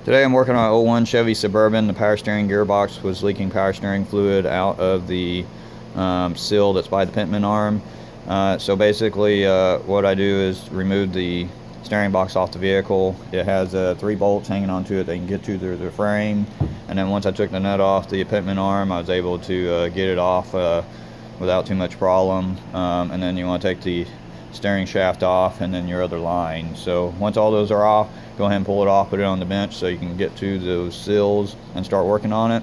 Today I'm working on an 01 Chevy Suburban. The power steering gearbox was leaking power steering fluid out of the seal that's by the Pitman arm. So basically what I do is remove the steering box off the vehicle. It has 3 bolts hanging onto it they can get to the frame, and then once I took the nut off the Pitman arm, I was able to get it off without too much problem. And then you want to take the steering shaft off and then your other line. So once all those are off, go ahead and pull it off, put it on the bench so you can get to those seals and start working on it.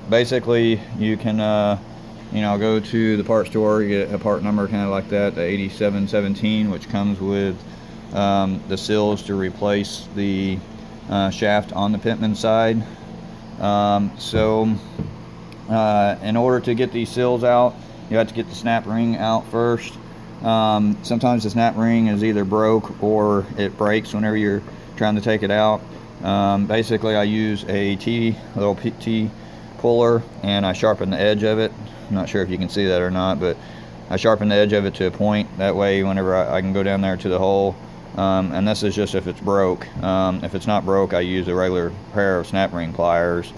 Basically you can go to the part store, get a part number kind of like that, the 8717, which comes with the seals to replace the shaft on the Pitman side. In order to get these seals out, you have to get the snap ring out first. Sometimes the snap ring is either broke or it breaks whenever you're trying to take it out. Basically I use a little T puller, and I sharpen the edge of it. I'm not sure if you can see that or not, but I sharpen the edge of it to a point. That way whenever I can go down there to the hole, and this is just if it's broke. If it's not broke, I use a regular pair of snap ring pliers.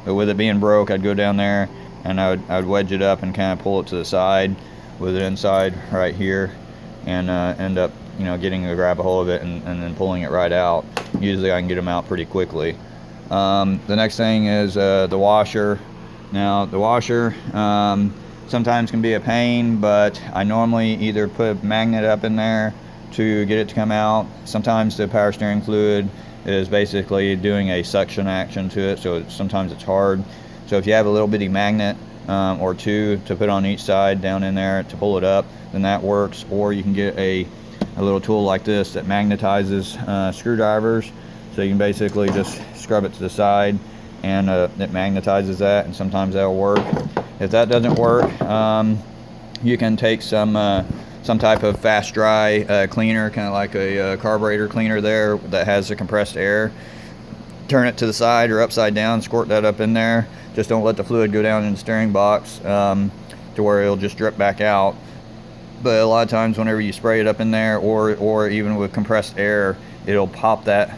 But with it being broke, I'd go down there and I would wedge it up and kind of pull it to the side with it inside right here, and end up getting to grab a hold of it and then pulling it right out. Usually I can get them out pretty quickly. The next thing is the washer. Now the washer sometimes can be a pain, but I normally either put a magnet up in there to get it to come out. Sometimes the power steering fluid is basically doing a suction action to it, so sometimes it's hard. So if you have a little bitty magnet or two to put on each side down in there to pull it up, then that works. Or you can get a little tool like this that magnetizes screwdrivers, so you can basically just scrub it to the side and it magnetizes that, and sometimes that'll work. If that doesn't work, you can take some type of fast dry cleaner, kind of like a carburetor cleaner there that has the compressed air. Turn it to the side or upside down, squirt that up in there. Just don't let the fluid go down in the steering box to where it'll just drip back out. But a lot of times whenever you spray it up in there, or even with compressed air, it'll pop that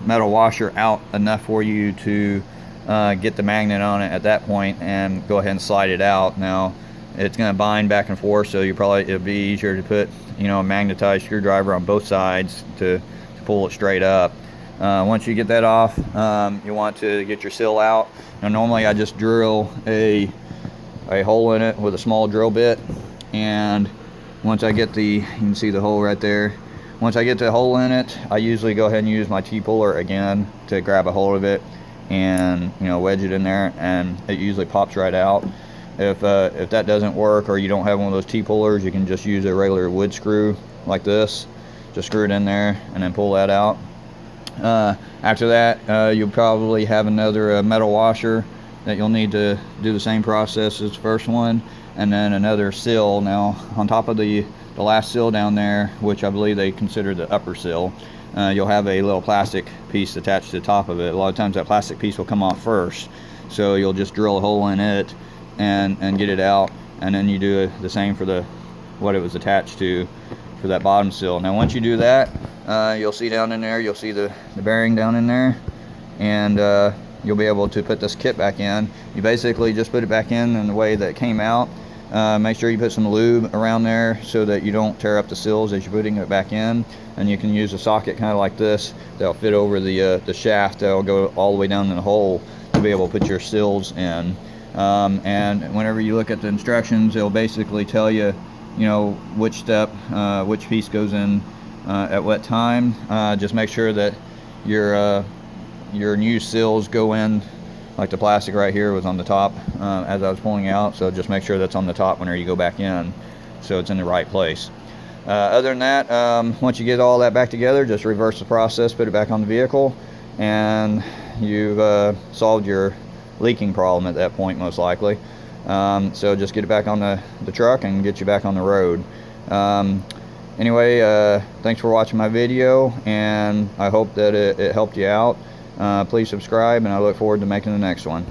metal washer out enough for you to get the magnet on it at that point and go ahead and slide it out. Now it's going to bind back and forth, so it'll be easier to put a magnetized screwdriver on both sides to pull it straight up. Once you get that off, you want to get your seal out. Now normally I just drill a hole in it with a small drill bit, and once I get you can see the hole right there. Once I get the hole in it, I usually go ahead and use my T-puller again to grab a hold of it and wedge it in there, and it usually pops right out. If that doesn't work, or you don't have one of those T-pullers, you can just use a regular wood screw like this. Just screw it in there and then pull that out. After that, you'll probably have another metal washer that you'll need to do the same process as the first one, and then another seal. Now on top of the last seal down there, which I believe they consider the upper seal, you'll have a little plastic piece attached to the top of it. A lot of times that plastic piece will come off first, so you'll just drill a hole in it and get it out, and then you do the same for what it was attached to for that bottom seal. Now once you do that, you'll see down in there, you'll see the bearing down in there, and you'll be able to put this kit back in. You basically just put it back in the way that it came out. Make sure you put some lube around there so that you don't tear up the seals as you're putting it back in. And you can use a socket kind of like this that'll fit over the shaft that'll go all the way down in the hole to be able to put your seals in. And whenever you look at the instructions, it'll basically tell you which step, which piece goes in at what time. Just make sure that your new seals go in, like the plastic right here was on the top as I was pulling out, so just make sure that's on the top whenever you go back in, so it's in the right place. Other than that, once you get all that back together, just reverse the process, put it back on the vehicle, and you've solved your leaking problem at that point, most likely. So just get it back on the truck and get you back on the road. Anyway, thanks for watching my video, and I hope that it helped you out. Please subscribe, and I look forward to making the next one.